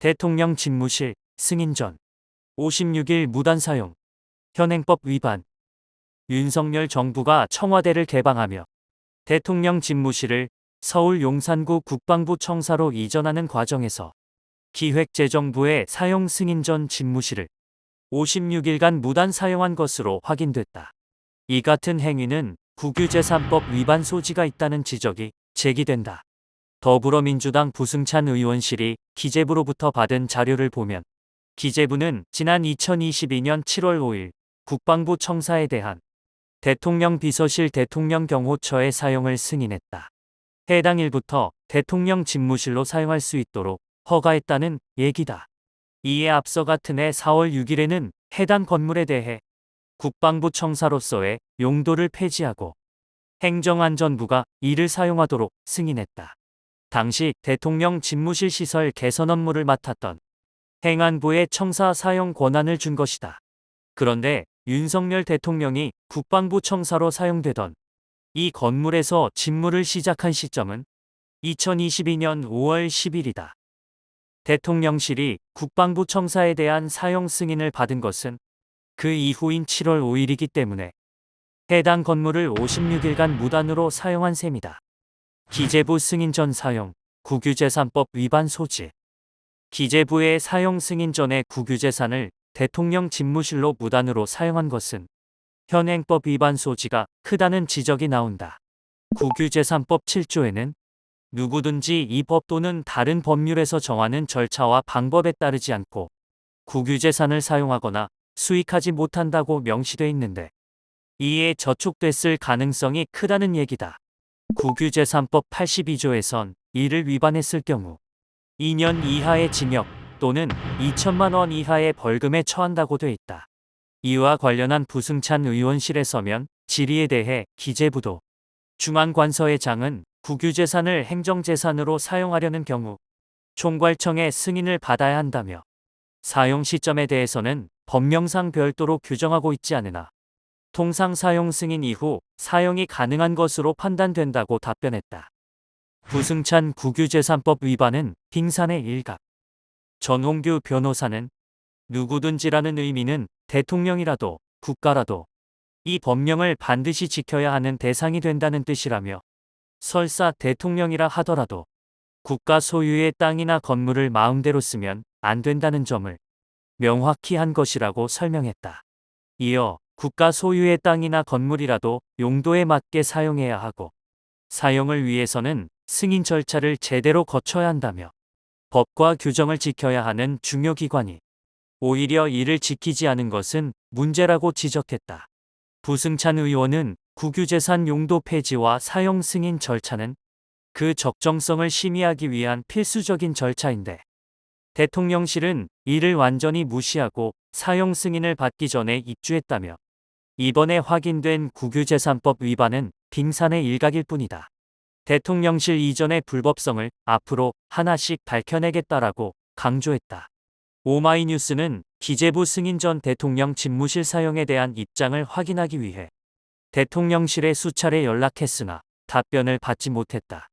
대통령 집무실 승인 전 56일 무단 사용, 현행법 위반. 윤석열 정부가 청와대를 개방하며 대통령 집무실을 서울 용산구 국방부 청사로 이전하는 과정에서 기획재정부의 사용 승인 전 집무실을 56일간 무단 사용한 것으로 확인됐다. 이 같은 행위는 국유재산법 위반 소지가 있다는 지적이 제기된다. 더불어민주당 부승찬 의원실이 기재부로부터 받은 자료를 보면 기재부는 지난 2022년 7월 5일 국방부 청사에 대한 대통령 비서실 대통령 경호처의 사용을 승인했다. 해당 일부터 대통령 집무실로 사용할 수 있도록 허가했다는 얘기다. 이에 앞서 같은 해 4월 6일에는 해당 건물에 대해 국방부 청사로서의 용도를 폐지하고 행정안전부가 이를 사용하도록 승인했다. 당시 대통령 집무실 시설 개선 업무를 맡았던 행안부에 청사 사용 권한을 준 것이다. 그런데 윤석열 대통령이 국방부 청사로 사용되던 이 건물에서 집무를 시작한 시점은 2022년 5월 10일이다. 대통령실이 국방부 청사에 대한 사용 승인을 받은 것은 그 이후인 7월 5일이기 때문에 해당 건물을 56일간 무단으로 사용한 셈이다. 기재부 승인 전 사용, 국유재산법 위반 소지. 기재부의 사용 승인 전에 국유재산을 대통령 집무실로 무단으로 사용한 것은 현행법 위반 소지가 크다는 지적이 나온다. 국유재산법 7조에는 누구든지 이 법 또는 다른 법률에서 정하는 절차와 방법에 따르지 않고 국유재산을 사용하거나 수익하지 못한다고 명시돼 있는데 이에 저촉됐을 가능성이 크다는 얘기다. 국유재산법 82조에선 이를 위반했을 경우 2년 이하의 징역 또는 2천만 원 이하의 벌금에 처한다고 돼 있다. 이와 관련한 부승찬 의원실에 서면 질의에 대해 기재부도 중앙관서회장은 국유재산을 행정재산으로 사용하려는 경우 총괄청의 승인을 받아야 한다며 사용 시점에 대해서는 법령상 별도로 규정하고 있지 않으나 통상 사용 승인 이후 사용이 가능한 것으로 판단된다고 답변했다. 부승찬 국유재산법 위반은 빙산의 일각. 전홍규 변호사는 누구든지라는 의미는 대통령이라도 국가라도 이 법령을 반드시 지켜야 하는 대상이 된다는 뜻이라며 설사 대통령이라 하더라도 국가 소유의 땅이나 건물을 마음대로 쓰면 안 된다는 점을 명확히 한 것이라고 설명했다. 이어 국가 소유의 땅이나 건물이라도 용도에 맞게 사용해야 하고 사용을 위해서는 승인 절차를 제대로 거쳐야 한다며 법과 규정을 지켜야 하는 중요기관이 오히려 이를 지키지 않은 것은 문제라고 지적했다. 부승찬 의원은 국유재산 용도 폐지와 사용 승인 절차는 그 적정성을 심의하기 위한 필수적인 절차인데 대통령실은 이를 완전히 무시하고 사용 승인을 받기 전에 입주했다며 이번에 확인된 국유재산법 위반은 빙산의 일각일 뿐이다. 대통령실 이전의 불법성을 앞으로 하나씩 밝혀내겠다라고 강조했다. 오마이뉴스는 기재부 승인 전 대통령 집무실 사용에 대한 입장을 확인하기 위해 대통령실에 수차례 연락했으나 답변을 받지 못했다.